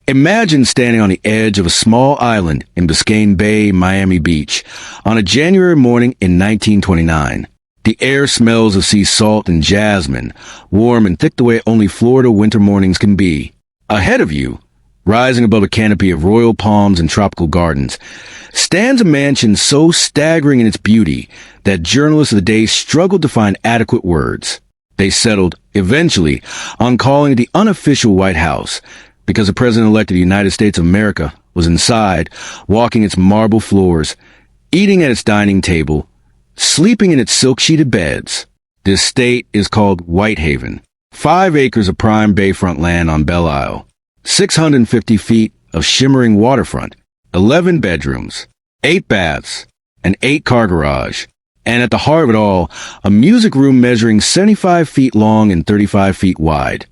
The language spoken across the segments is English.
Imagine standing on the edge of a small island in Biscayne Bay, Miami Beach, on a January morning in 1929. The air smells of sea salt and jasmine, warm and thick the way only Florida winter mornings can be. Ahead of you, rising above a canopy of royal palms and tropical gardens, stands a mansion so staggering in its beauty that journalists of the day struggled to find adequate words. They settled, eventually, on calling it the unofficial White House, because the President-elect of the United States of America was inside, walking its marble floors, eating at its dining table, sleeping in its silk-sheeted beds. This state is called Whitehaven. 5 acres of prime bayfront land on Belle Isle, 650 feet of shimmering waterfront, 11 bedrooms, 8 baths, an 8-car garage, and at the heart of it all, a music room measuring 75 feet long and 35 feet wide.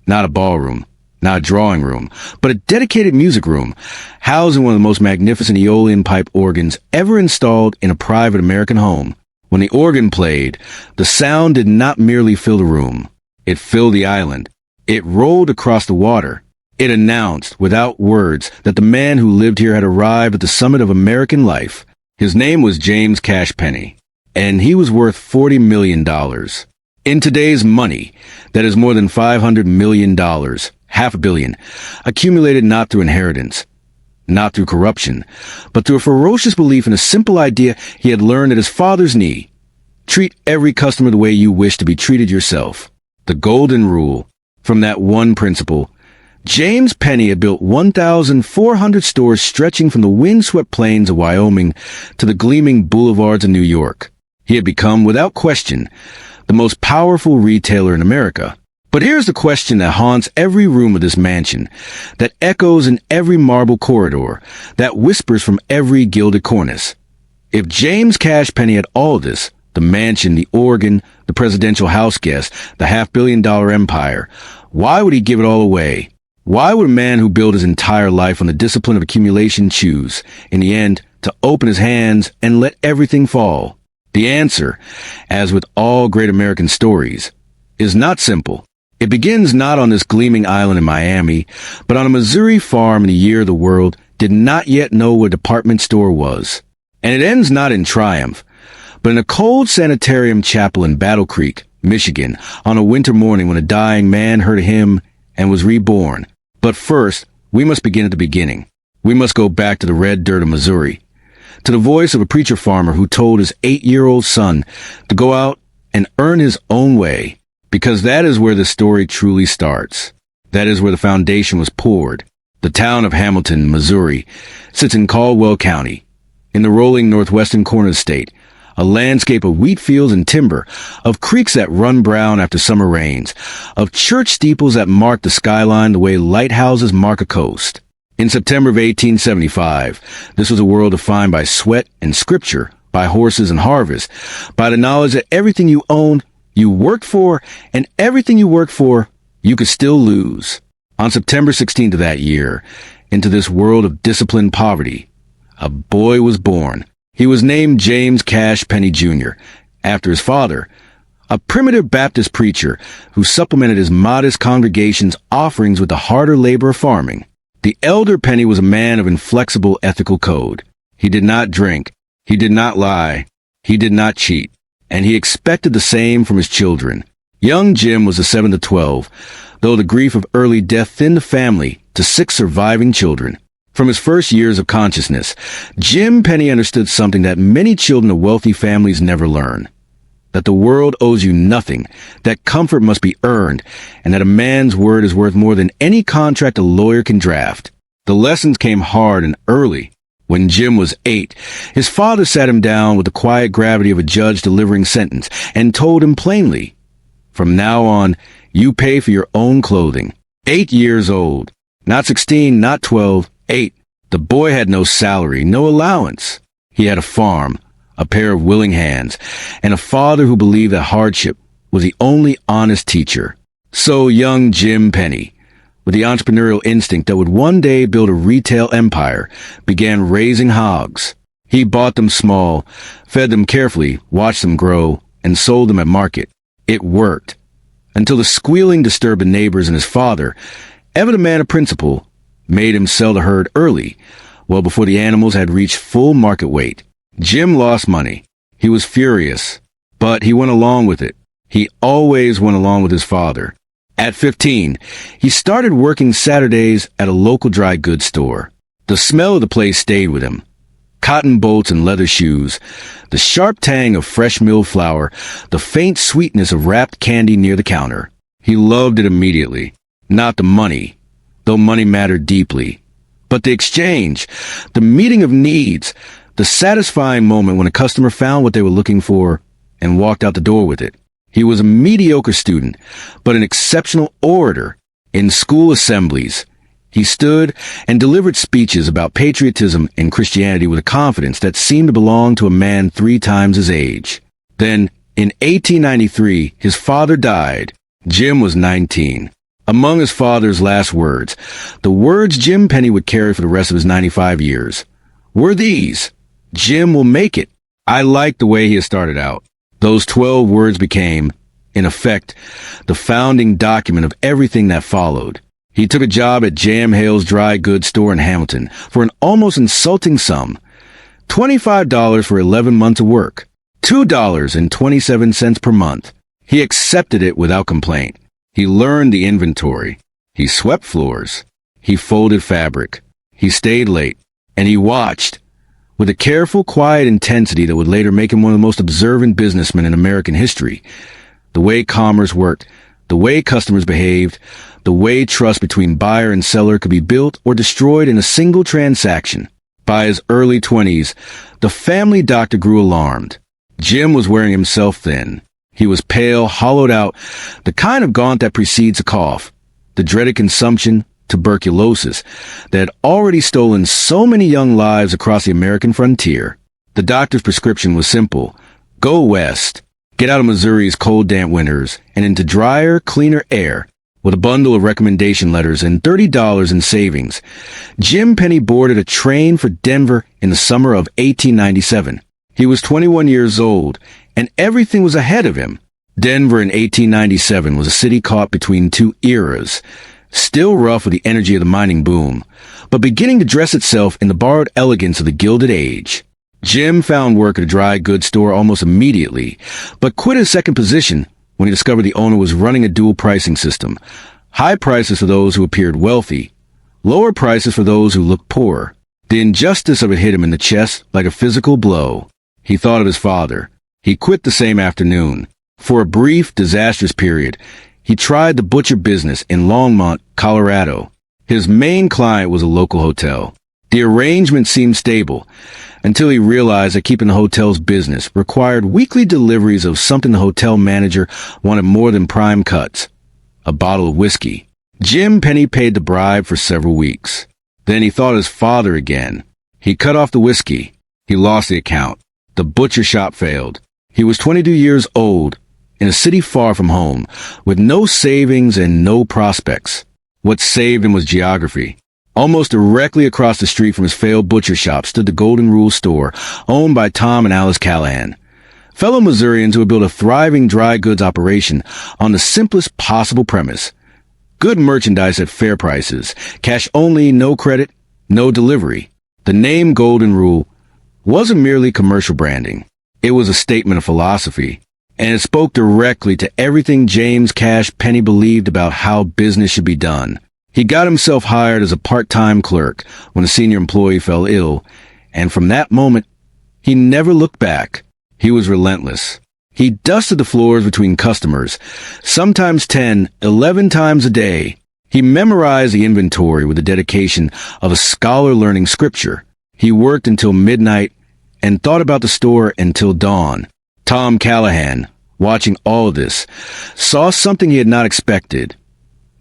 Not a ballroom, not a drawing room, but a dedicated music room, housing one of the most magnificent Aeolian pipe organs ever installed in a private American home. When the organ played, the sound did not merely fill the room. It filled the island. It rolled across the water. It announced, without words, that the man who lived here had arrived at the summit of American life. His name was James Cash Penney, and he was worth $40 million. In today's money, that is more than $500 million, $500 million, accumulated not through inheritance, not through corruption, but through a ferocious belief in a simple idea he had learned at his father's knee. Treat every customer the way you wish to be treated yourself. The golden rule. From that one principle, James Penney had built 1,400 stores stretching from the windswept plains of Wyoming to the gleaming boulevards of New York. He had become, without question, the most powerful retailer in America. But here's the question that haunts every room of this mansion, that echoes in every marble corridor, that whispers from every gilded cornice. If James Cash Penney had all this, the mansion, the organ, the presidential house guest, the $500 million empire, why would he give it all away? Why would a man who built his entire life on the discipline of accumulation choose, in the end, to open his hands and let everything fall? The answer, as with all great American stories, is not simple. It begins not on this gleaming island in Miami, but on a Missouri farm in the year the world did not yet know what a department store was. And it ends not in triumph, but in a cold sanitarium chapel in Battle Creek, Michigan, on a winter morning when a dying man heard a hymn and was reborn. But first, we must begin at the beginning. We must go back to the red dirt of Missouri, to the voice of a preacher farmer who told his 8-year-old son to go out and earn his own way, because that is where the story truly starts. That is where the foundation was poured. The town of Hamilton, Missouri, sits in Caldwell County, in the rolling northwestern corner of the state, a landscape of wheat fields and timber, of creeks that run brown after summer rains, of church steeples that mark the skyline the way lighthouses mark a coast. In September of 1875, this was a world defined by sweat and scripture, by horses and harvest, by the knowledge that everything you owned, you worked for, and everything you worked for, you could still lose. On September 16th of that year, into this world of disciplined poverty, a boy was born. He was named James Cash Penney Jr., after his father, a primitive Baptist preacher who supplemented his modest congregation's offerings with the harder labor of farming. The elder Penney was a man of inflexible ethical code. He did not drink. He did not lie. He did not cheat. And he expected the same from his children. Young Jim was the 7th of 12, though the grief of early death thinned the family to 6 surviving children. From his first years of consciousness, Jim Penney understood something that many children of wealthy families never learn. That the world owes you nothing, that comfort must be earned, and that a man's word is worth more than any contract a lawyer can draft. The lessons came hard and early. When Jim was 8, his father sat him down with the quiet gravity of a judge delivering sentence and told him plainly, "From now on, you pay for your own clothing." 8 years old. Not 16, not 12, 8. The boy had no salary, no allowance. He had a farm, a pair of willing hands, and a father who believed that hardship was the only honest teacher. So young Jim Penney, with the entrepreneurial instinct that would one day build a retail empire, began raising hogs. He bought them small, fed them carefully, watched them grow, and sold them at market. It worked, until the squealing disturbed the neighbors and his father, ever the man of principle, made him sell the herd early, well before the animals had reached full market weight. Jim lost money. He was furious, but he went along with it. He always went along with his father. At 15, he started working Saturdays at a local dry goods store. The smell of the place stayed with him. Cotton bolts and leather shoes, the sharp tang of fresh milled flour, the faint sweetness of wrapped candy near the counter. He loved it immediately. Not the money, though money mattered deeply, but the exchange, the meeting of needs, the satisfying moment when a customer found what they were looking for and walked out the door with it. He was a mediocre student, but an exceptional orator. In school assemblies, he stood and delivered speeches about patriotism and Christianity with a confidence that seemed to belong to a man 3 times his age. Then, in 1893, his father died. Jim was 19. Among his father's last words, the words Jim Penney would carry for the rest of his 95 years, were these: "Jim will make it." I liked the way he had started out. Those 12 words became, in effect, the founding document of everything that followed. He took a job at Jam Hale's dry goods store in Hamilton for an almost insulting sum, $25 for 11 months of work, $2.27 per month. He accepted it without complaint. He learned the inventory. He swept floors. He folded fabric. He stayed late. And he watched, with a careful, quiet intensity that would later make him one of the most observant businessmen in American history, the way commerce worked, the way customers behaved, the way trust between buyer and seller could be built or destroyed in a single transaction. By his early 20s, the family doctor grew alarmed. Jim was wearing himself thin. He was pale, hollowed out, the kind of gaunt that precedes a cough, the dreaded consumption, tuberculosis, that had already stolen so many young lives across the American frontier. The doctor's prescription was simple: go west, get out of Missouri's cold, damp winters, and into drier, cleaner air. With a bundle of recommendation letters and $30 in savings, Jim Penney boarded a train for Denver in the summer of 1897. He was 21 years old, and everything was ahead of him. Denver in 1897 was a city caught between 2 eras, still rough with the energy of the mining boom, but beginning to dress itself in the borrowed elegance of the Gilded Age. Jim found work at a dry goods store almost immediately, but quit his second position when he discovered the owner was running a dual pricing system: high prices for those who appeared wealthy, lower prices for those who looked poor. The injustice of it hit him in the chest like a physical blow. He thought of his father. He quit the same afternoon. For a brief, disastrous period, he tried the butcher business in Longmont, Colorado. His main client was a local hotel. The arrangement seemed stable until he realized that keeping the hotel's business required weekly deliveries of something the hotel manager wanted more than prime cuts: a bottle of whiskey. Jim Penney paid the bribe for several weeks. Then he thought of his father again. He cut off the whiskey. He lost the account. The butcher shop failed. He was 22 years old, in a city far from home, with no savings and no prospects. What saved him was geography. Almost directly across the street from his failed butcher shop stood the Golden Rule store, owned by Tom and Alice Callahan, fellow Missourians who had built a thriving dry goods operation on the simplest possible premise: good merchandise at fair prices, cash only, no credit, no delivery. The name Golden Rule wasn't merely commercial branding. It was a statement of philosophy, and it spoke directly to everything James Cash Penney believed about how business should be done. He got himself hired as a part-time clerk when a senior employee fell ill, and from that moment, he never looked back. He was relentless. He dusted the floors between customers, sometimes 10, 11 times a day. He memorized the inventory with the dedication of a scholar learning scripture. He worked until midnight and thought about the store until dawn. Tom Callahan, watching all of this, saw something he had not expected.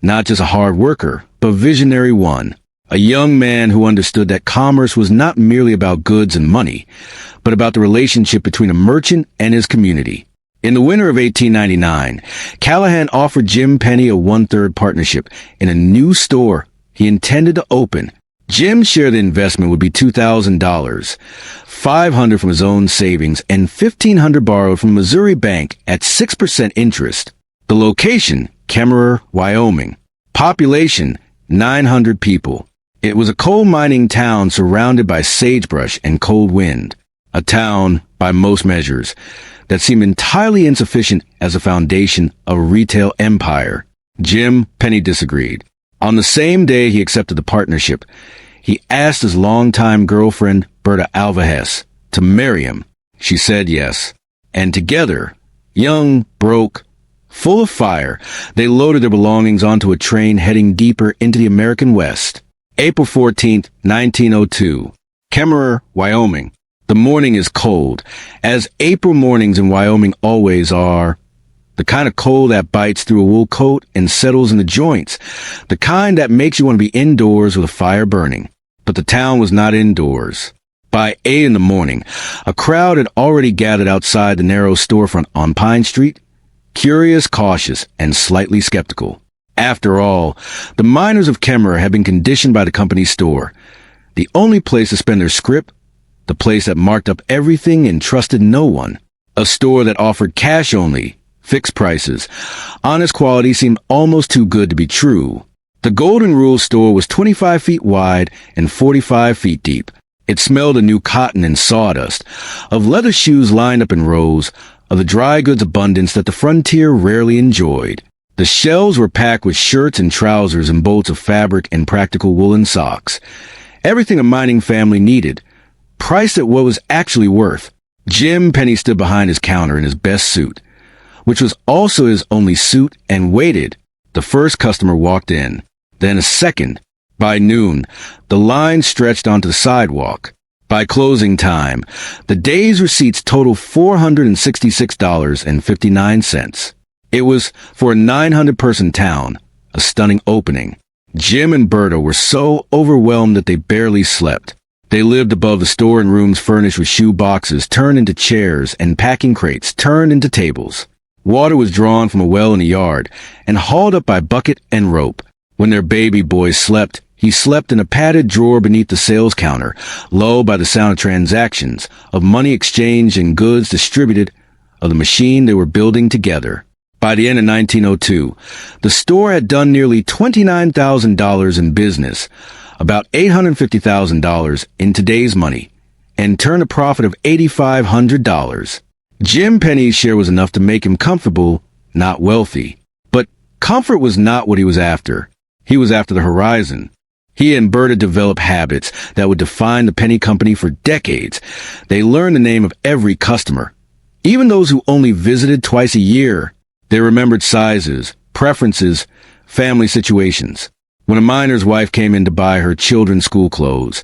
Not just a hard worker, but visionary one. A young man who understood that commerce was not merely about goods and money, but about the relationship between a merchant and his community. In the winter of 1899, Callahan offered Jim Penney a 1/3 partnership in a new store he intended to open. Jim's share of the investment would be $2,000, $500 from his own savings, and $1,500 borrowed from a Missouri bank at 6% interest. The location, Kemmerer, Wyoming. Population, 900 people. It was a coal mining town surrounded by sagebrush and cold wind. A town, by most measures, that seemed entirely insufficient as a foundation of a retail empire. Jim Penney disagreed. On the same day he accepted the partnership, he asked his longtime girlfriend, Berta Alvarez, to marry him. She said yes. And together, young, broke, full of fire, they loaded their belongings onto a train heading deeper into the American West. April 14th, 1902. Kemmerer, Wyoming. The morning is cold, as April mornings in Wyoming always are. The kind of cold that bites through a wool coat and settles in the joints. The kind that makes you want to be indoors with a fire burning. But the town was not indoors. By 8 in the morning, a crowd had already gathered outside the narrow storefront on Pine Street, curious, cautious, and slightly skeptical. After all, the miners of Kemmerer had been conditioned by the company's store, the only place to spend their scrip, the place that marked up everything and trusted no one, a store that offered cash only, fixed prices. Honest quality seemed almost too good to be true. The Golden Rule store was 25 feet wide and 45 feet deep. It smelled of new cotton and sawdust, of leather shoes lined up in rows, of the dry goods abundance that the frontier rarely enjoyed. The shelves were packed with shirts and trousers and bolts of fabric and practical woolen socks. Everything a mining family needed, priced at what was actually worth. Jim Penney stood behind his counter in his best suit, which was also his only suit, and waited. The first customer walked in, then a second. By noon, the line stretched onto the sidewalk. By closing time, the day's receipts totaled $466.59. It was, for a 900-person town, a stunning opening. Jim and Berta were so overwhelmed that they barely slept. They lived above the store in rooms furnished with shoe boxes turned into chairs and packing crates turned into tables. Water was drawn from a well in the yard and hauled up by bucket and rope. When their baby boy slept, he slept in a padded drawer beneath the sales counter, lulled by the sound of transactions, of money exchanged and goods distributed, of the machine they were building together. By the end of 1902, the store had done nearly $29,000 in business, about $850,000 in today's money, and turned a profit of $8,500. Jim Penney's share was enough to make him comfortable, not wealthy. But comfort was not what he was after. He was after the horizon. He and Berta developed habits that would define the Penney Company for decades. They learned the name of every customer, even those who only visited twice a year. They remembered sizes, preferences, family situations. When a miner's wife came in to buy her children's school clothes,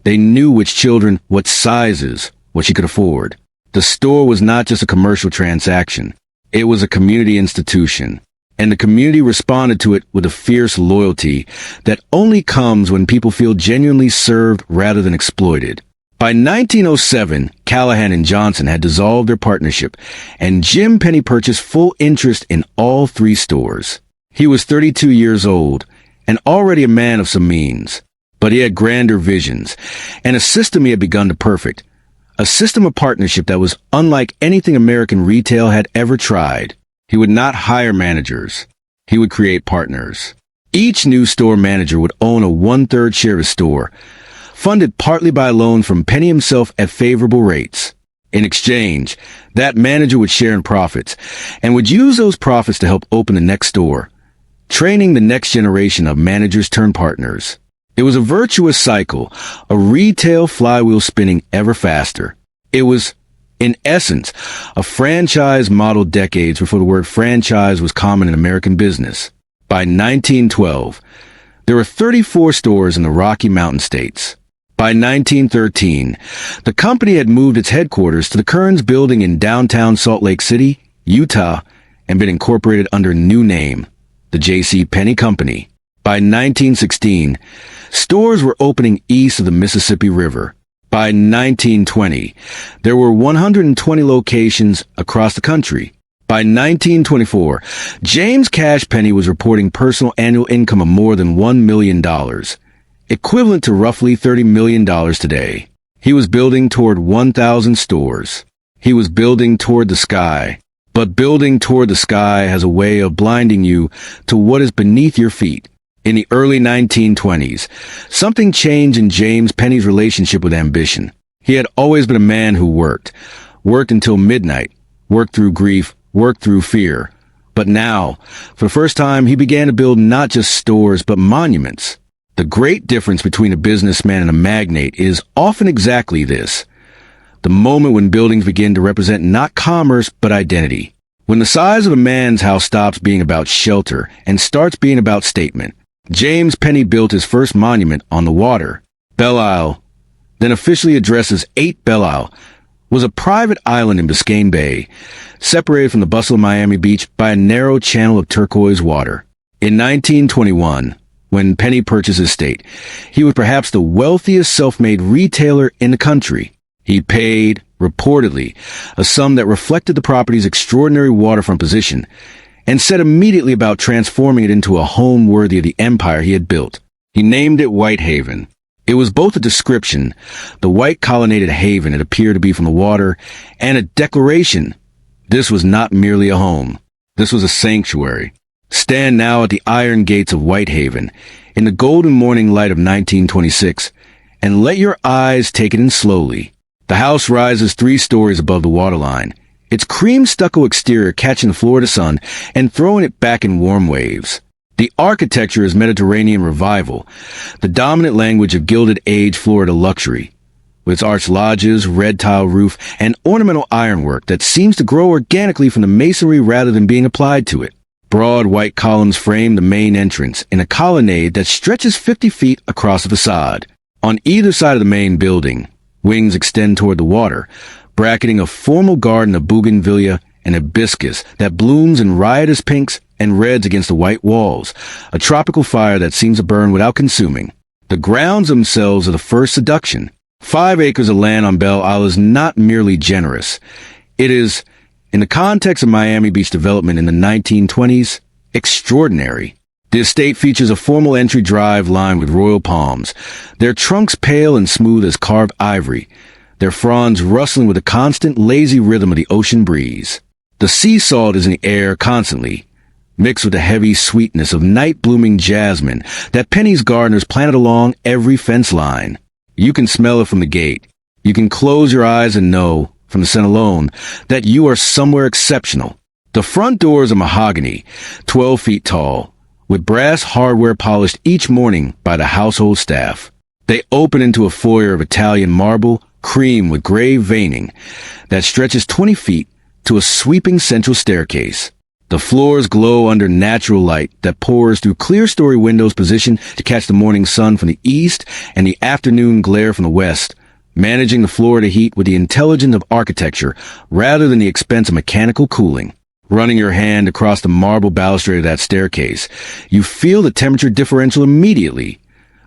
they knew which children, what sizes, what she could afford. The store was not just a commercial transaction. It was a community institution. And the community responded to it with a fierce loyalty that only comes when people feel genuinely served rather than exploited. By 1907, Callahan and Johnson had dissolved their partnership, and Jim Penney purchased full interest in all three stores. He was 32 years old, and already a man of some means. But he had grander visions, and a system he had begun to perfect. A system of partnership that was unlike anything American retail had ever tried. He would not hire managers. He would create partners. Each new store manager would own a 1/3 share of his store, funded partly by a loan from Penney himself at favorable rates. In exchange, that manager would share in profits and would use those profits to help open the next store, training the next generation of managers turned partners. It was a virtuous cycle, a retail flywheel spinning ever faster. It was, in essence, a franchise model decades before the word franchise was common in American business. By 1912, there were 34 stores in the Rocky Mountain states. By 1913, the company had moved its headquarters to the Kearns Building in downtown Salt Lake City, Utah, and been incorporated under a new name, the J.C. Penney Company. By 1916, stores were opening east of the Mississippi River. By 1920, there were 120 locations across the country. By 1924, James Cash Penney was reporting personal annual income of more than $1 million, equivalent to roughly $30 million today. He was building toward 1,000 stores. He was building toward the sky. But building toward the sky has a way of blinding you to what is beneath your feet. In the early 1920s, something changed in James Penney's relationship with ambition. He had always been a man who worked until midnight, worked through grief, worked through fear. But now, for the first time, he began to build not just stores, but monuments. The great difference between a businessman and a magnate is often exactly this: the moment when buildings begin to represent not commerce, but identity. When the size of a man's house stops being about shelter and starts being about statement. James Penney built his first monument on the water. Belle Isle, then officially addressed as 8 Belle Isle, was a private island in Biscayne Bay, separated from the bustle of Miami Beach by a narrow channel of turquoise water. In 1921, when Penney purchased his estate, he was perhaps the wealthiest self-made retailer in the country. He paid, reportedly, a sum that reflected the property's extraordinary waterfront position, and set immediately about transforming it into a home worthy of the empire he had built. He named it Whitehaven. It was both a description, the white colonnaded haven it appeared to be from the water, and a declaration. This was not merely a home. This was a sanctuary. Stand now at the iron gates of Whitehaven, in the golden morning light of 1926, and let your eyes take it in slowly. The house rises 3 stories above the waterline, its cream stucco exterior catching the Florida sun and throwing it back in warm waves. The architecture is Mediterranean revival, the dominant language of Gilded Age Florida luxury, with its arched lodges, red tile roof, and ornamental ironwork that seems to grow organically from the masonry rather than being applied to it. Broad white columns frame the main entrance in a colonnade that stretches 50 feet across the facade. On either side of the main building, wings extend toward the water, bracketing a formal garden of bougainvillea and hibiscus that blooms in riotous pinks and reds against the white walls, a tropical fire that seems to burn without consuming. The grounds themselves are the first seduction. 5 acres of land on Belle Isle is not merely generous. It is, in the context of Miami Beach development in the 1920s, extraordinary. The estate features a formal entry drive lined with royal palms, their trunks pale and smooth as carved ivory, their fronds rustling with the constant, lazy rhythm of the ocean breeze. The sea salt is in the air constantly, mixed with the heavy sweetness of night-blooming jasmine that Penney's gardeners planted along every fence line. You can smell it from the gate. You can close your eyes and know, from the scent alone, that you are somewhere exceptional. The front doors are mahogany, 12 feet tall, with brass hardware polished each morning by the household staff. They open into a foyer of Italian marble, cream with gray veining, that stretches 20 feet to a sweeping central staircase. The floors glow under natural light that pours through clear-story windows positioned to catch the morning sun from the east and the afternoon glare from the west, managing the Florida heat with the intelligence of architecture rather than the expense of mechanical cooling. Running your hand across the marble balustrade of that staircase, you feel the temperature differential immediately.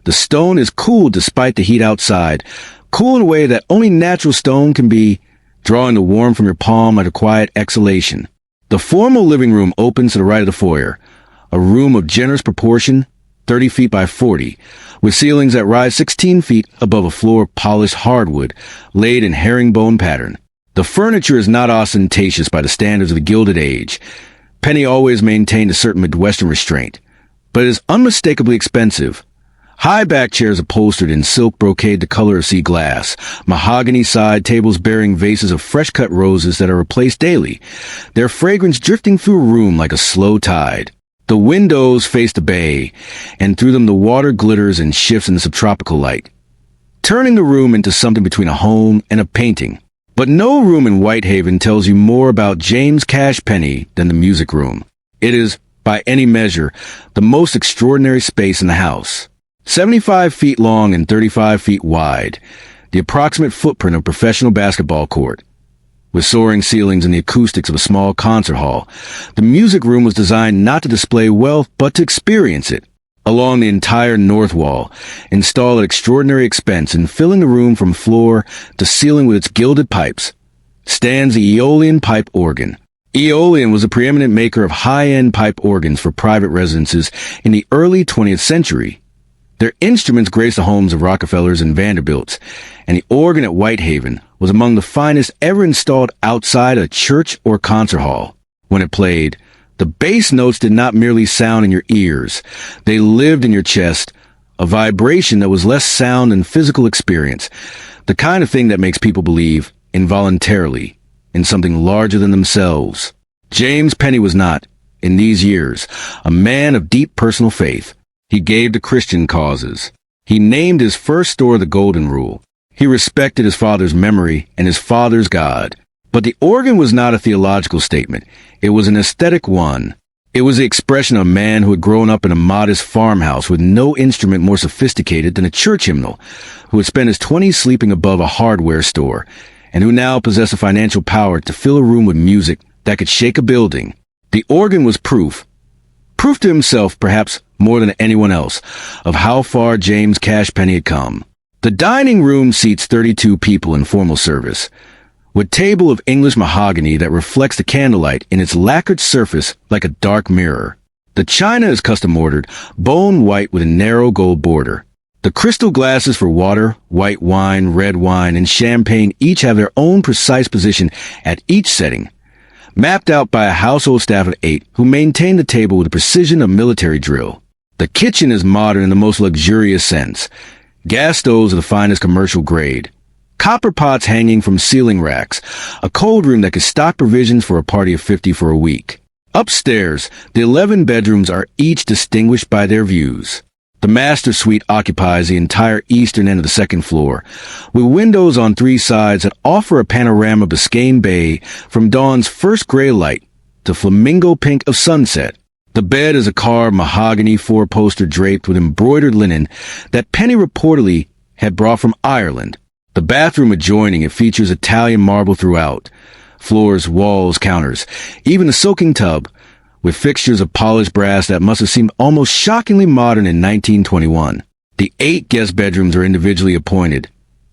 The stone is cool despite the heat outside, cool in a way that only natural stone can be, drawing the warmth from your palm like a quiet exhalation. The formal living room opens to the right of the foyer, a room of generous proportion, 30 feet by 40, with ceilings that rise 16 feet above a floor of polished hardwood, laid in herringbone pattern. The furniture is not ostentatious by the standards of the Gilded Age. Penney always maintained a certain Midwestern restraint, but it is unmistakably expensive. High back chairs upholstered in silk brocade the color of sea glass, mahogany side tables bearing vases of fresh-cut roses that are replaced daily, their fragrance drifting through a room like a slow tide. The windows face the bay, and through them the water glitters and shifts in the subtropical light, turning the room into something between a home and a painting. But no room in Whitehaven tells you more about James Cash Penney than the music room. It is, by any measure, the most extraordinary space in the house. 75 feet long and 35 feet wide, the approximate footprint of a professional basketball court. With soaring ceilings and the acoustics of a small concert hall, the music room was designed not to display wealth, but to experience it. Along the entire north wall, installed at extraordinary expense and filling the room from floor to ceiling with its gilded pipes, stands the Aeolian pipe organ. Aeolian was a preeminent maker of high-end pipe organs for private residences in the early 20th century. Their instruments graced the homes of Rockefellers and Vanderbilts, and the organ at Whitehaven was among the finest ever installed outside a church or concert hall. When it played, The bass notes did not merely sound in your ears. They lived in your chest, a vibration that was less sound than physical experience, the kind of thing that makes people believe, involuntarily, in something larger than themselves. James Penney was not, in these years, a man of deep personal faith. He gave to Christian causes. He named his first store the Golden Rule. He respected his father's memory and his father's God. But the organ was not a theological statement. It was an aesthetic one. It was the expression of a man who had grown up in a modest farmhouse with no instrument more sophisticated than a church hymnal, who had spent his 20s sleeping above a hardware store, and who now possessed the financial power to fill a room with music that could shake a building. The organ was proof to himself, perhaps more than anyone else, of how far James Cash Penney had come. The dining room seats 32 people in formal service, with table of English mahogany that reflects the candlelight in its lacquered surface like a dark mirror. The china is custom-ordered, bone white with a narrow gold border. The crystal glasses for water, white wine, red wine, and champagne each have their own precise position at each setting, mapped out by a household staff of 8 who maintain the table with the precision of military drill. The kitchen is modern in the most luxurious sense. Gas stoves of the finest commercial grade. Copper pots hanging from ceiling racks, a cold room that could stock provisions for a party of 50 for a week. Upstairs, the 11 bedrooms are each distinguished by their views. The master suite occupies the entire eastern end of the second floor, with windows on 3 sides that offer a panorama of Biscayne Bay from dawn's first gray light to flamingo pink of sunset. The bed is a carved mahogany 4-poster draped with embroidered linen that Penney reportedly had brought from Ireland. The bathroom adjoining it features Italian marble throughout. Floors, walls, counters, even a soaking tub, with fixtures of polished brass that must have seemed almost shockingly modern in 1921. The 8 guest bedrooms are individually appointed,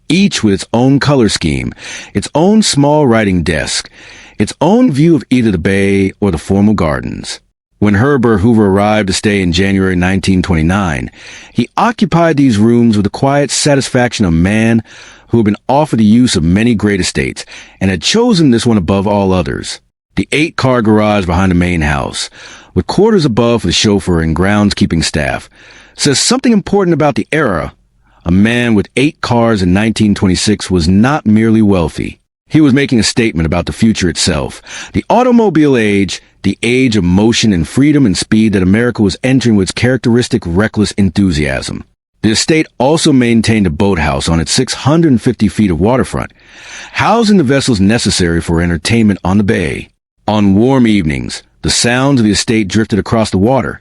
each with its own color scheme, its own small writing desk, its own view of either the bay or the formal gardens. When Herbert Hoover arrived to stay in January 1929, he occupied these rooms with the quiet satisfaction of a man who had been offered the use of many great estates and had chosen this one above all others. The 8-car garage behind the main house, with quarters above for the chauffeur and groundskeeping staff, says something important about the era. A man with 8 cars in 1926 was not merely wealthy. He was making a statement about the future itself, the automobile age, the age of motion and freedom and speed that America was entering with its characteristic reckless enthusiasm. The estate also maintained a boathouse on its 650 feet of waterfront, housing the vessels necessary for entertainment on the bay. On warm evenings, the sounds of the estate drifted across the water,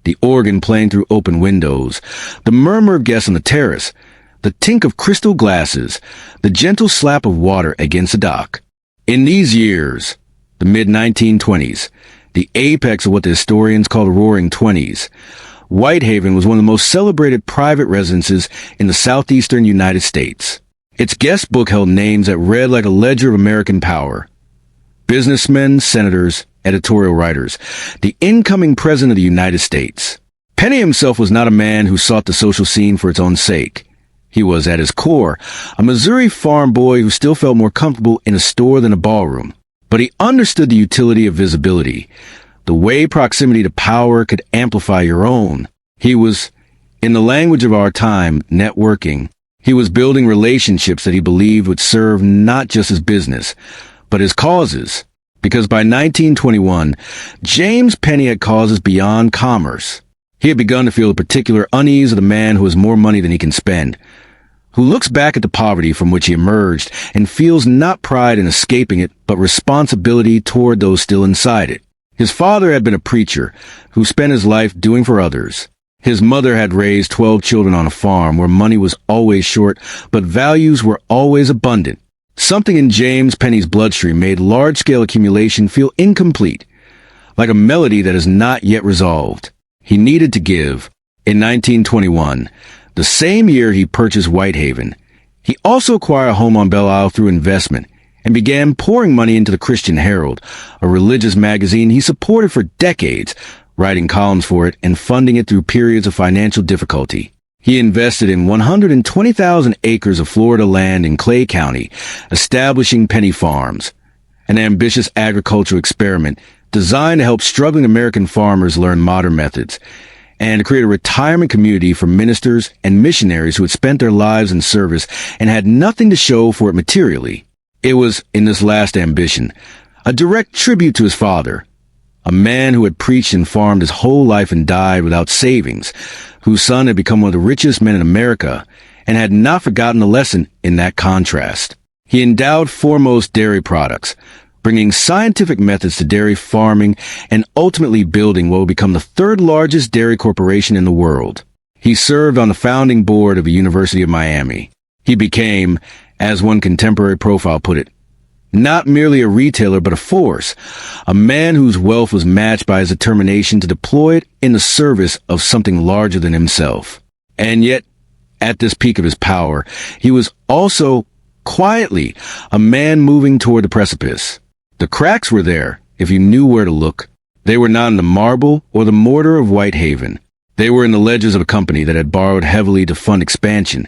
the organ playing through open windows, the murmur of guests on the terrace, the tink of crystal glasses, the gentle slap of water against the dock. In these years, the mid-1920s, the apex of what the historians call the Roaring Twenties, Whitehaven was one of the most celebrated private residences in the southeastern United States. Its guest book held names that read like a ledger of American power. Businessmen, senators, editorial writers, the incoming president of the United States. Penney himself was not a man who sought the social scene for its own sake. He was, at his core, a Missouri farm boy who still felt more comfortable in a store than a ballroom. But he understood the utility of visibility, the way proximity to power could amplify your own. He was, in the language of our time, networking. He was building relationships that he believed would serve not just his business, but his causes. Because by 1921, James Penney had causes beyond commerce. He had begun to feel the particular unease of the man who has more money than he can spend, who looks back at the poverty from which he emerged and feels not pride in escaping it, but responsibility toward those still inside it. His father had been a preacher who spent his life doing for others. His mother had raised 12 children on a farm where money was always short, but values were always abundant. Something in James Penney's bloodstream made large-scale accumulation feel incomplete, like a melody that is not yet resolved. He needed to give. In 1921, the same year he purchased Whitehaven, he also acquired a home on Belle Isle through investment and began pouring money into the Christian Herald, a religious magazine he supported for decades, writing columns for it and funding it through periods of financial difficulty. He invested in 120,000 acres of Florida land in Clay County, establishing Penney Farms, an ambitious agricultural experiment designed to help struggling American farmers learn modern methods and to create a retirement community for ministers and missionaries who had spent their lives in service and had nothing to show for it materially. It was, in this last ambition, a direct tribute to his father, a man who had preached and farmed his whole life and died without savings, whose son had become one of the richest men in America and had not forgotten the lesson in that contrast. He endowed foremost dairy products, bringing scientific methods to dairy farming and ultimately building what would become the third largest dairy corporation in the world. He served on the founding board of the University of Miami. He became, as one contemporary profile put it, not merely a retailer but a force, a man whose wealth was matched by his determination to deploy it in the service of something larger than himself. And yet, at this peak of his power, he was also, quietly, a man moving toward the precipice. The cracks were there, if you knew where to look. They were not in the marble or the mortar of Whitehaven. They were in the ledgers of a company that had borrowed heavily to fund expansion,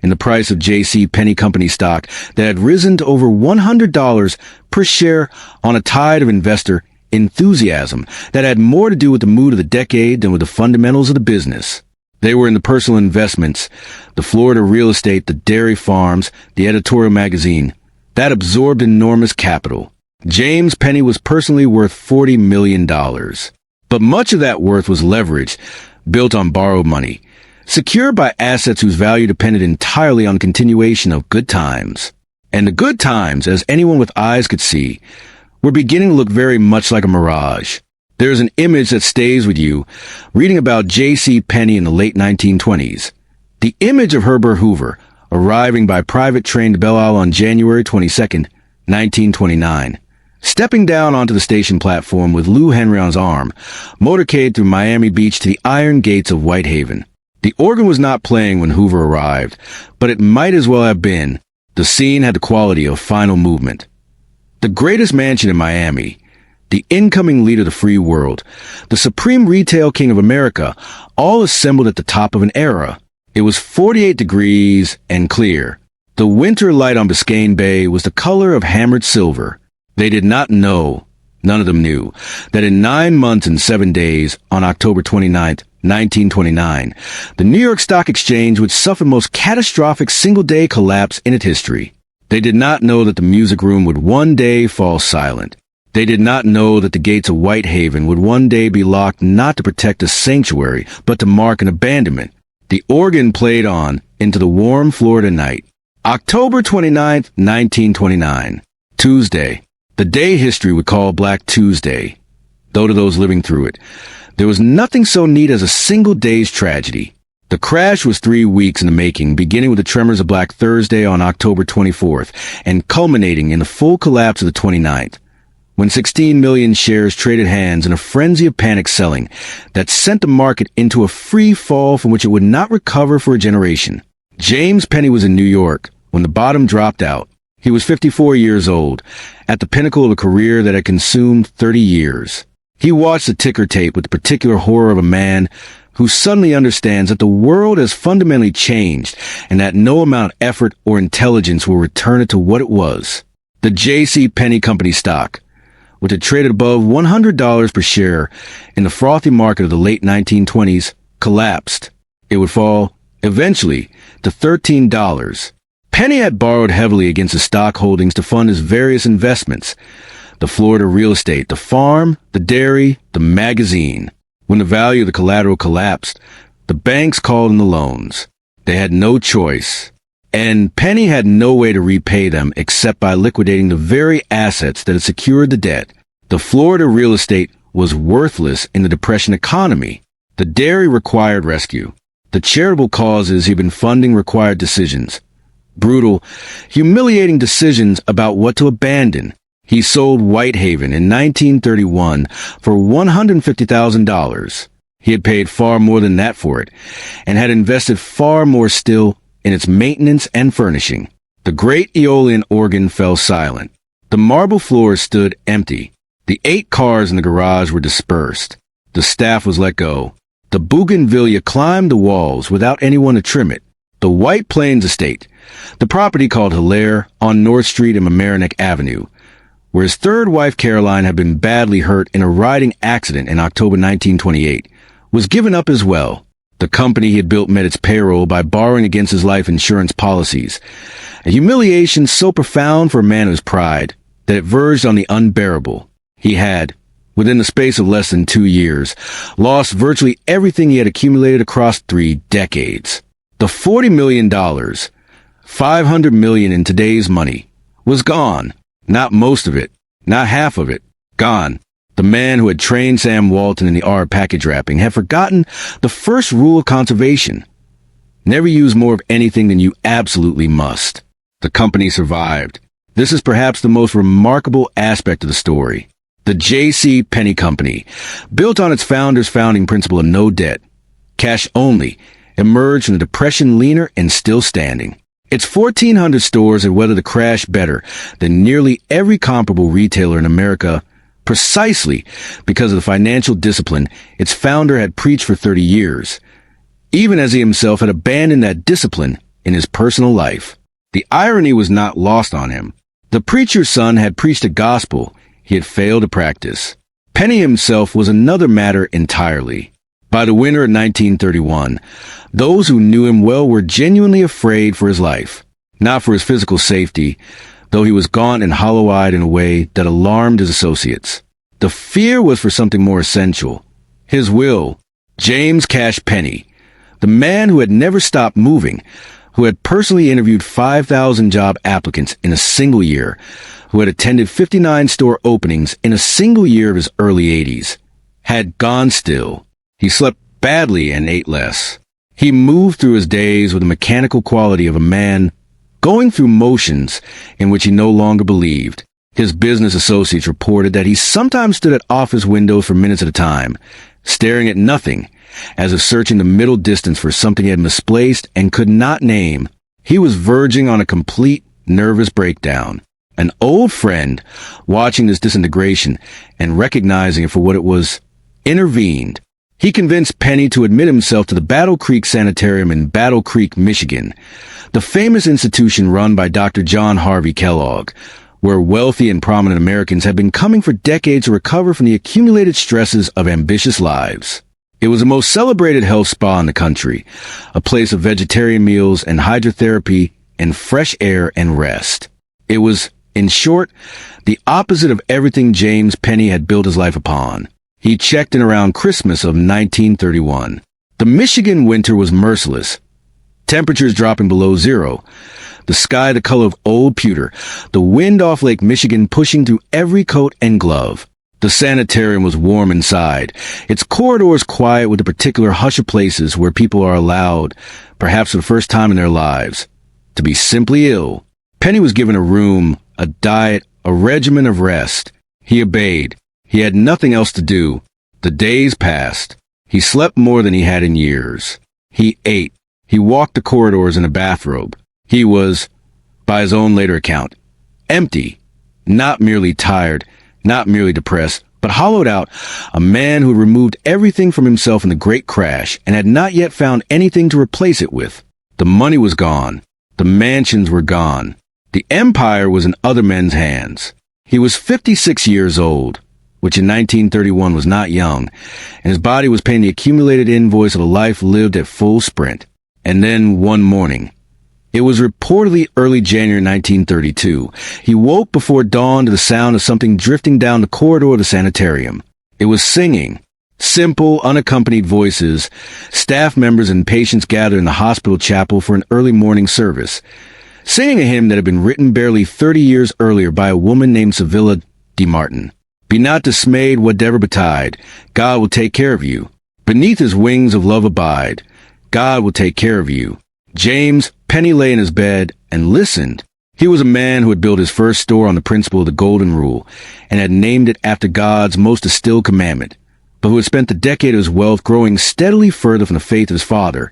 in the price of J.C. Penney Company stock that had risen to over $100 per share on a tide of investor enthusiasm that had more to do with the mood of the decade than with the fundamentals of the business. They were in the personal investments, the Florida real estate, the dairy farms, the editorial magazine. That absorbed enormous capital. James Penney was personally worth $40 million. But much of that worth was leveraged, built on borrowed money, secured by assets whose value depended entirely on continuation of good times. And the good times, as anyone with eyes could see, were beginning to look very much like a mirage. There's an image that stays with you, reading about J.C. Penney in the late 1920s. The image of Herbert Hoover, arriving by private train to Belle Isle on January 22nd, 1929. Stepping down onto the station platform with Lou Henry on his arm, motorcade through Miami Beach to the iron gates of Whitehaven. The organ was not playing when Hoover arrived, but it might as well have been. The scene had the quality of final movement. The greatest mansion in Miami, the incoming leader of the free world, the supreme retail king of America, all assembled at the top of an era. It was 48 degrees and clear. The winter light on Biscayne Bay was the color of hammered silver. They did not know, none of them knew, that in 9 months and 7 days, on October 29th, 1929, the New York Stock Exchange would suffer the most catastrophic single-day collapse in its history. They did not know that the music room would one day fall silent. They did not know that the gates of Whitehaven would one day be locked not to protect a sanctuary, but to mark an abandonment. The organ played on into the warm Florida night. October 29th, 1929. Tuesday. The day history would call Black Tuesday, though to those living through it, there was nothing so neat as a single day's tragedy. The crash was 3 weeks in the making, beginning with the tremors of Black Thursday on October 24th, and culminating in the full collapse of the 29th, when 16 million shares traded hands in a frenzy of panic selling that sent the market into a free fall from which it would not recover for a generation. James Penney was in New York when the bottom dropped out. He was 54 years old, at the pinnacle of a career that had consumed 30 years. He watched the ticker tape with the particular horror of a man who suddenly understands that the world has fundamentally changed and that no amount of effort or intelligence will return it to what it was. The J.C. Penney Company stock, which had traded above $100 per share in the frothy market of the late 1920s, collapsed. It would fall, eventually, to $13. Penney had borrowed heavily against his stock holdings to fund his various investments, the Florida real estate, the farm, the dairy, the magazine. When the value of the collateral collapsed, the banks called in the loans. They had no choice, and Penney had no way to repay them except by liquidating the very assets that had secured the debt. The Florida real estate was worthless in the Depression economy. The dairy required rescue. The charitable causes he'd been funding required decisions. Brutal, humiliating decisions about what to abandon. He sold Whitehaven in 1931 for $150,000. He had paid far more than that for it, and had invested far more still in its maintenance and furnishing. The great Aeolian organ fell silent. The marble floor stood empty. The 8 cars in the garage were dispersed. The staff was let go. The bougainvillea climbed the walls without anyone to trim it. The White Plains estate, the property called Hilaire on North Street and Mamaroneck Avenue, where his third wife Caroline had been badly hurt in a riding accident in October 1928, was given up as well. The company he had built met its payroll by borrowing against his life insurance policies, a humiliation so profound for a man of his pride that it verged on the unbearable. He had, within the space of less than 2 years, lost virtually everything he had accumulated across 3 decades. The $40 million, $500 million in today's money, was gone. Not most of it, not half of it, gone. The man who had trained Sam Walton in the art of package wrapping had forgotten the first rule of conservation. Never use more of anything than you absolutely must. The company survived. This is perhaps the most remarkable aspect of the story. The J.C. Penney Company, built on its founder's founding principle of no debt, cash only, emerged from the Depression leaner and still standing. Its 1,400 stores had weathered the crash better than nearly every comparable retailer in America, precisely because of the financial discipline its founder had preached for 30 years, even as he himself had abandoned that discipline in his personal life. The irony was not lost on him. The preacher's son had preached a gospel he had failed to practice. Penney himself was another matter entirely. By the winter of 1931, those who knew him well were genuinely afraid for his life, not for his physical safety, though he was gaunt and hollow-eyed in a way that alarmed his associates. The fear was for something more essential. His will. James Cash Penney, the man who had never stopped moving, who had personally interviewed 5,000 job applicants in a single year, who had attended 59 store openings in a single year of his early 80s, had gone still. He slept badly and ate less. He moved through his days with the mechanical quality of a man going through motions in which he no longer believed. His business associates reported that he sometimes stood at office windows for minutes at a time, staring at nothing, as if searching the middle distance for something he had misplaced and could not name. He was verging on a complete nervous breakdown. An old friend, watching this disintegration and recognizing it for what it was, intervened. He convinced Penney to admit himself to the Battle Creek Sanitarium in Battle Creek, Michigan, the famous institution run by Dr. John Harvey Kellogg, where wealthy and prominent Americans had been coming for decades to recover from the accumulated stresses of ambitious lives. It was the most celebrated health spa in the country, a place of vegetarian meals and hydrotherapy and fresh air and rest. It was, in short, the opposite of everything James Penney had built his life upon. He checked in around Christmas of 1931. The Michigan winter was merciless. Temperatures dropping below zero. The sky the color of old pewter. The wind off Lake Michigan pushing through every coat and glove. The sanitarium was warm inside, its corridors quiet with the particular hush of places where people are allowed, perhaps for the first time in their lives, to be simply ill. Penney was given a room, a diet, a regimen of rest. He obeyed. He had nothing else to do. The days passed. He slept more than he had in years. He ate. He walked the corridors in a bathrobe. He was, by his own later account, empty, not merely tired, not merely depressed, but hollowed out, a man who had removed everything from himself in the great crash and had not yet found anything to replace it with. The money was gone. The mansions were gone. The empire was in other men's hands. He was 56 years old, which in 1931 was not young, and his body was paying the accumulated invoice of a life lived at full sprint. And then one morning, it was reportedly early January 1932, he woke before dawn to the sound of something drifting down the corridor of the sanitarium. It was singing. Simple, unaccompanied voices. Staff members and patients gathered in the hospital chapel for an early morning service, singing a hymn that had been written barely 30 years earlier by a woman named Sevilla D. Martin. Be not dismayed, whatever betide. God will take care of you. Beneath his wings of love abide. God will take care of you. James Penney lay in his bed and listened. He was a man who had built his first store on the principle of the Golden Rule and had named it after God's most distilled commandment, but who had spent the decade of his wealth growing steadily further from the faith of his father,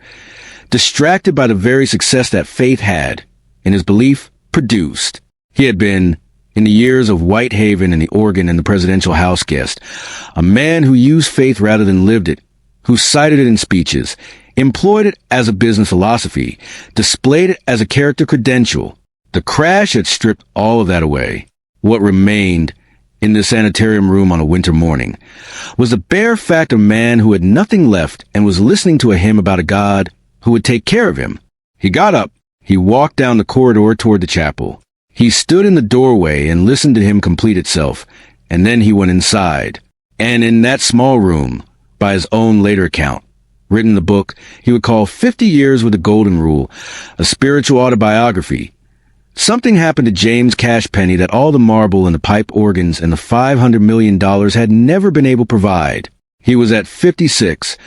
distracted by the very success that faith had, in his belief, produced. He had been, in the years of Whitehaven and the organ and the presidential house guest, a man who used faith rather than lived it, who cited it in speeches, employed it as a business philosophy, displayed it as a character credential. The crash had stripped all of that away. What remained in the sanitarium room on a winter morning, was the bare fact of a man who had nothing left and was listening to a hymn about a God who would take care of him. He got up, he walked down the corridor toward the chapel. He stood in the doorway and listened to him complete itself, and then he went inside. And in that small room, by his own later account, written in the book he would call 50 Years with the Golden Rule, a spiritual autobiography, something happened to James Cash Penney that all the marble and the pipe organs and the $500 million had never been able to provide. He was at 56,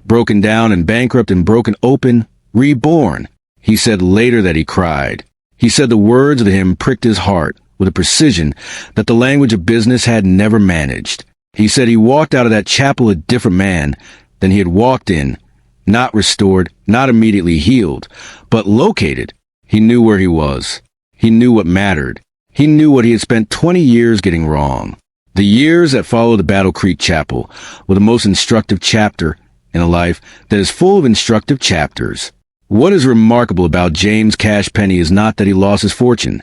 broken down and bankrupt and broken open, reborn. He said later that he cried. He said the words of the hymn pricked his heart with a precision that the language of business had never managed. He said he walked out of that chapel a different man than he had walked in, not restored, not immediately healed, but located. He knew where he was. He knew what mattered. He knew what he had spent 20 years getting wrong. The years that followed the Battle Creek Chapel were the most instructive chapter in a life that is full of instructive chapters. What is remarkable about James Cash Penney is not that he lost his fortune.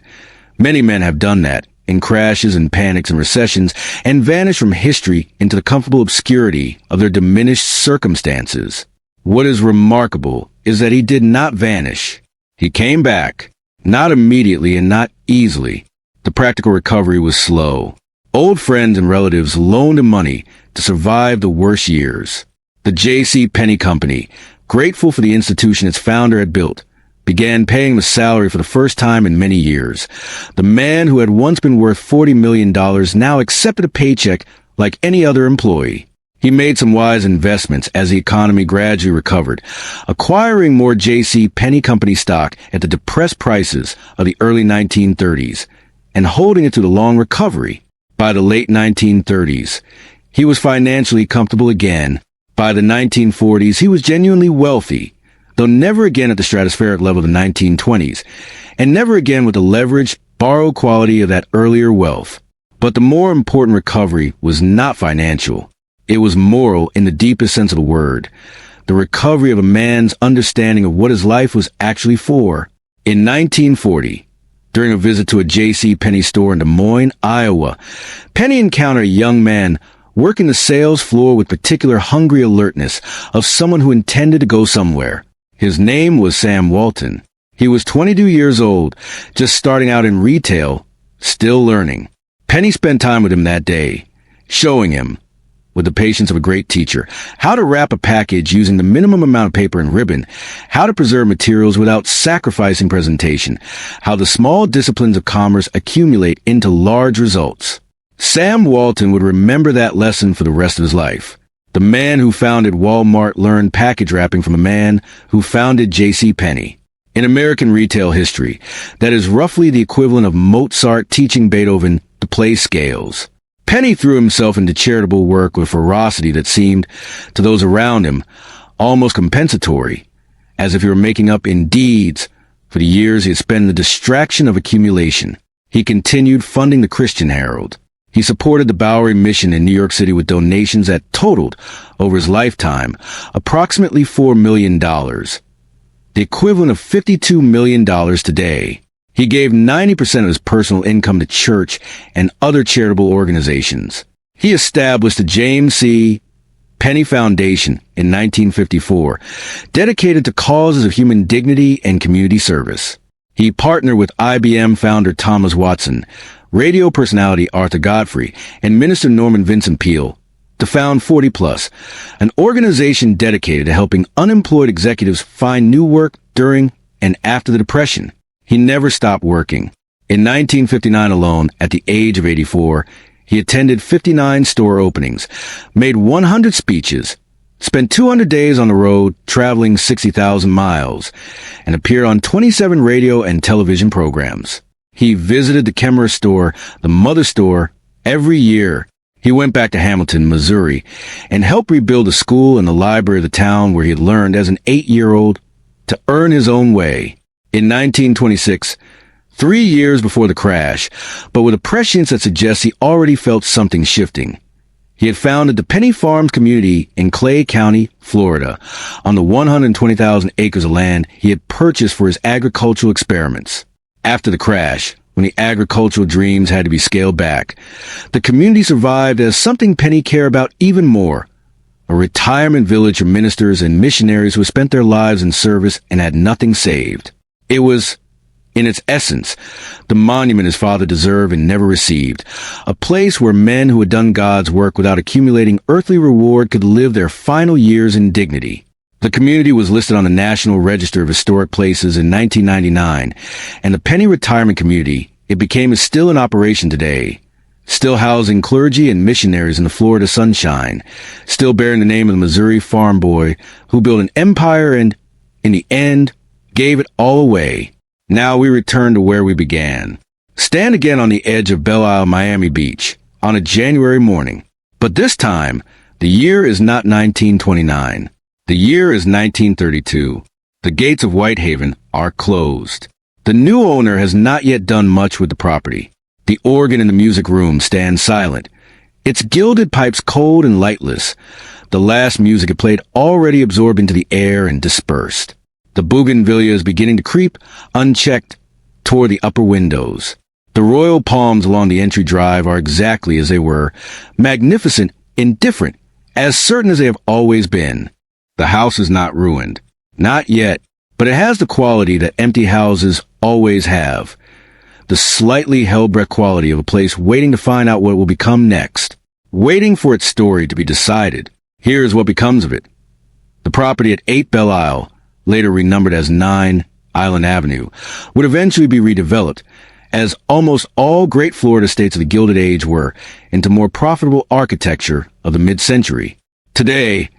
Many men have done that, in crashes and panics and recessions, and vanished from history into the comfortable obscurity of their diminished circumstances. What is remarkable is that he did not vanish. He came back. Not immediately and not easily. The practical recovery was slow. Old friends and relatives loaned him money to survive the worst years. The J.C. Penney Company, grateful for the institution its founder had built, began paying him a salary for the first time in many years. The man who had once been worth $40 million now accepted a paycheck like any other employee. He made some wise investments as the economy gradually recovered, acquiring more J.C. Penney Company stock at the depressed prices of the early 1930s and holding it to the long recovery. By the late 1930s, he was financially comfortable again. By the 1940s, he was genuinely wealthy, though never again at the stratospheric level of the 1920s, and never again with the leveraged, borrowed quality of that earlier wealth. But the more important recovery was not financial. It was moral in the deepest sense of the word, the recovery of a man's understanding of what his life was actually for. In 1940, during a visit to a J.C. Penney store in Des Moines, Iowa, Penney encountered a young man working the sales floor with particular hungry alertness of someone who intended to go somewhere. His name was Sam Walton. He was 22 years old, just starting out in retail, still learning. Penney spent time with him that day, showing him, with the patience of a great teacher, how to wrap a package using the minimum amount of paper and ribbon, how to preserve materials without sacrificing presentation, how the small disciplines of commerce accumulate into large results. Sam Walton would remember that lesson for the rest of his life. The man who founded Walmart learned package wrapping from a man who founded J.C. Penney. In American retail history, that is roughly the equivalent of Mozart teaching Beethoven to play scales. Penney threw himself into charitable work with ferocity that seemed, to those around him, almost compensatory, as if he were making up in deeds for the years he had spent in the distraction of accumulation. He continued funding the Christian Herald. He supported the Bowery Mission in New York City with donations that totaled, over his lifetime, approximately $4 million, the equivalent of $52 million today. He gave 90% of his personal income to church and other charitable organizations. He established the James C. Penney Foundation in 1954, dedicated to causes of human dignity and community service. He partnered with IBM founder Thomas Watson, radio personality Arthur Godfrey, and Minister Norman Vincent Peale to found 40 Plus, an organization dedicated to helping unemployed executives find new work during and after the Depression. He never stopped working. In 1959 alone, at the age of 84, he attended 59 store openings, made 100 speeches, spent 200 days on the road traveling 60,000 miles, and appeared on 27 radio and television programs. He visited the Kemmerer store, the Mother store, every year. He went back to Hamilton, Missouri, and helped rebuild a school and the library of the town where he had learned as an 8-year-old to earn his own way. In 1926, 3 years before the crash, but with a prescience that suggests he already felt something shifting, he had founded the Penney Farms community in Clay County, Florida, on the 120,000 acres of land he had purchased for his agricultural experiments. After the crash, when the agricultural dreams had to be scaled back. The community survived as something Penney cared about even more: a retirement village for ministers and missionaries who spent their lives in service and had nothing saved. It was, in its essence, the monument his father deserved and never received, a place where men who had done God's work without accumulating earthly reward could live their final years in dignity. The community was listed on the National Register of Historic Places in 1999, and the Penney Retirement Community, it became, is still in operation today, still housing clergy and missionaries in the Florida sunshine, still bearing the name of the Missouri farm boy who built an empire and, in the end, gave it all away. Now we return to where we began. Stand again on the edge of Belle Isle, Miami Beach, on a January morning. But this time, the year is not 1929. The year is 1932. The gates of Whitehaven are closed. The new owner has not yet done much with the property. The organ in the music room stands silent, its gilded pipes cold and lightless. The last music it played already absorbed into the air and dispersed. The bougainvillea is beginning to creep, unchecked, toward the upper windows. The royal palms along the entry drive are exactly as they were, magnificent, indifferent, as certain as they have always been. The house is not ruined. Not yet, but it has the quality that empty houses always have. The slightly hell-bred quality of a place waiting to find out what will become next, waiting for its story to be decided. Here is what becomes of it. The property at 8 Belle Isle, later renumbered as 9 Island Avenue, would eventually be redeveloped, as almost all great Florida states of the Gilded Age were, into more profitable architecture of the mid-century. Today,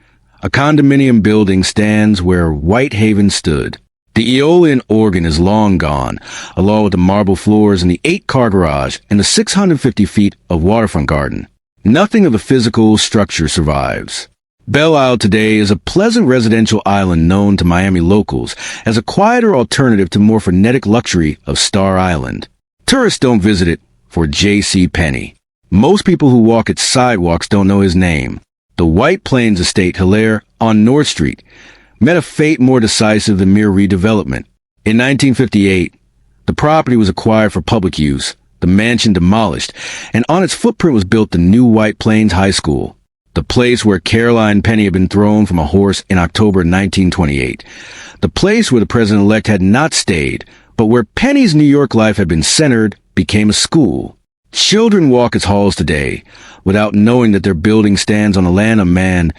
a condominium building stands where Whitehaven stood. The Aeolian organ is long gone, along with the marble floors and the 8-car garage and the 650 feet of waterfront garden. Nothing of the physical structure survives. Belle Isle today is a pleasant residential island known to Miami locals as a quieter alternative to more frenetic luxury of Star Island. Tourists don't visit it for J.C. Penney. Most people who walk its sidewalks don't know his name. The White Plains Estate, Hilaire, on North Street, met a fate more decisive than mere redevelopment. In 1958, the property was acquired for public use, the mansion demolished, and on its footprint was built the new White Plains High School, the place where Caroline Penney had been thrown from a horse in October 1928, the place where the president-elect had not stayed, but where Penney's New York life had been centered, became a school. Children walk its halls today without knowing that their building stands on the land of man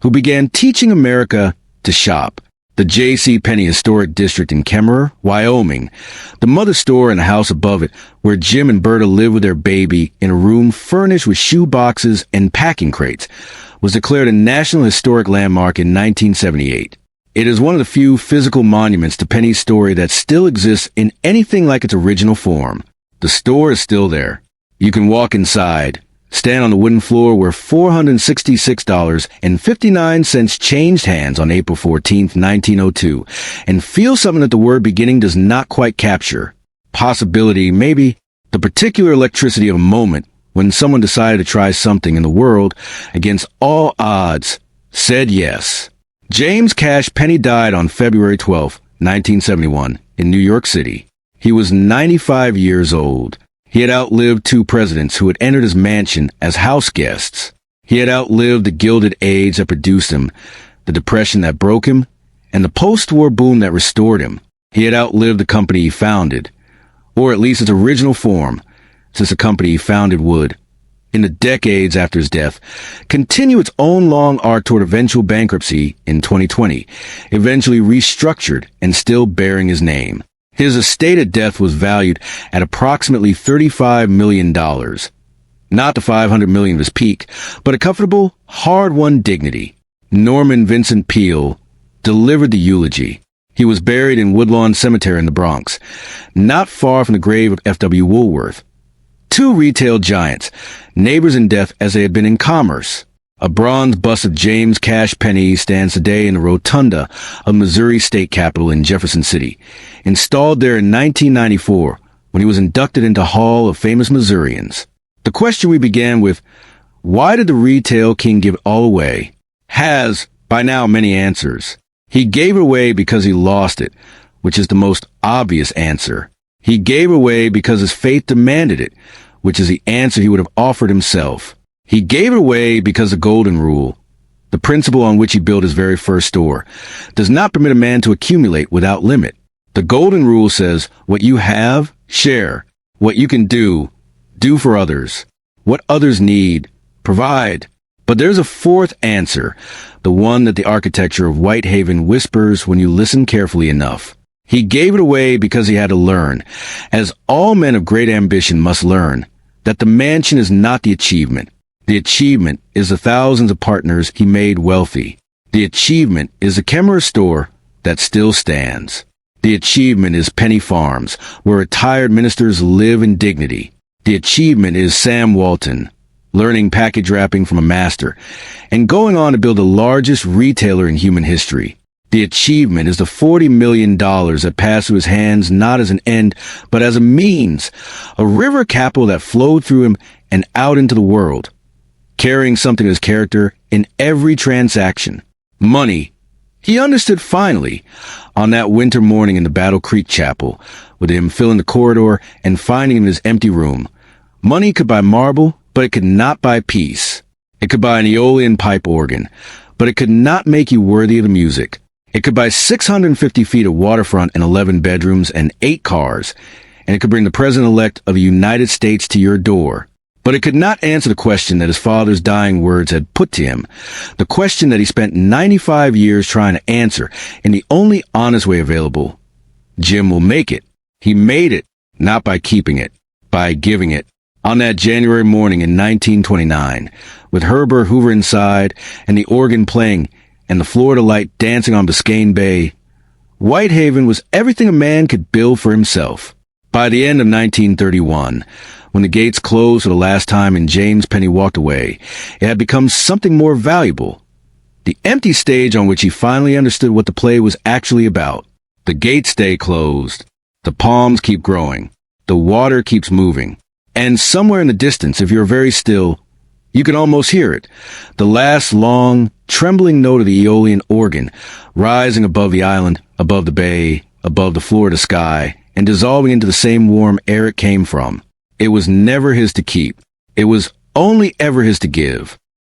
who began teaching America to shop. The J.C. Penney Historic District in Kemmerer, Wyoming, the mother store and the house above it, where Jim and Berta lived with their baby in a room furnished with shoe boxes and packing crates, was declared a National Historic Landmark in 1978. It is one of the few physical monuments to Penney's story that still exists in anything like its original form. The store is still there. You can walk inside, stand on the wooden floor where $466.59 changed hands on April 14, 1902, and feel something that the word beginning does not quite capture. Possibility, maybe, the particular electricity of a moment when someone decided to try something in the world against all odds, said yes. James Cash Penney died on February 12, 1971, in New York City. He was 95 years old. He had outlived 2 presidents who had entered his mansion as house guests. He had outlived the Gilded Age that produced him, the Depression that broke him, and the post-war boom that restored him. He had outlived the company he founded, or at least its original form, since the company he founded would, in the decades after his death, continue its own long arc toward eventual bankruptcy in 2020, eventually restructured and still bearing his name. His estate at death was valued at approximately $35 million. Not the $500 million of his peak, but a comfortable, hard-won dignity. Norman Vincent Peale delivered the eulogy. He was buried in Woodlawn Cemetery in the Bronx, not far from the grave of F.W. Woolworth. 2 retail giants, neighbors in death as they had been in commerce. A bronze bust of James Cash Penney stands today in the rotunda of Missouri State Capitol in Jefferson City, installed there in 1994 when he was inducted into Hall of Famous Missourians. The question we began with, why did the retail king give it all away, has, by now, many answers. He gave it away because he lost it, which is the most obvious answer. He gave away because his faith demanded it, which is the answer he would have offered himself. He gave it away because the golden rule, the principle on which he built his very first store, does not permit a man to accumulate without limit. The golden rule says, what you have, share. What you can do, do for others. What others need, provide. But there's a fourth answer, the one that the architecture of Whitehaven whispers when you listen carefully enough. He gave it away because he had to learn, as all men of great ambition must learn, that the mansion is not the achievement. The achievement is the thousands of partners he made wealthy. The achievement is the Kemmerer store that still stands. The achievement is Penney Farms, where retired ministers live in dignity. The achievement is Sam Walton, learning package wrapping from a master, and going on to build the largest retailer in human history. The achievement is the $40 million that passed through his hands not as an end, but as a means, a river capital that flowed through him and out into the world, carrying something of his character in every transaction. Money. He understood finally on that winter morning in the Battle Creek Chapel, with him filling the corridor and finding him in his empty room. Money could buy marble, but it could not buy peace. It could buy an Aeolian pipe organ, but it could not make you worthy of the music. It could buy 650 feet of waterfront and 11 bedrooms and 8 cars, and it could bring the President-elect of the United States to your door. But it could not answer the question that his father's dying words had put to him, the question that he spent 95 years trying to answer in the only honest way available. Jim will make it. He made it, not by keeping it, by giving it. On that January morning in 1929, with Herbert Hoover inside and the organ playing and the Florida light dancing on Biscayne Bay, Whitehaven was everything a man could build for himself. By the end of 1931, when the gates closed for the last time and James Penney walked away, it had become something more valuable. The empty stage on which he finally understood what the play was actually about. The gates stay closed. The palms keep growing. The water keeps moving. And somewhere in the distance, if you're very still, you can almost hear it. The last long, trembling note of the Aeolian organ, rising above the island, above the bay, above the Florida sky, and dissolving into the same warm air it came from. It was never his to keep. It was only ever his to give.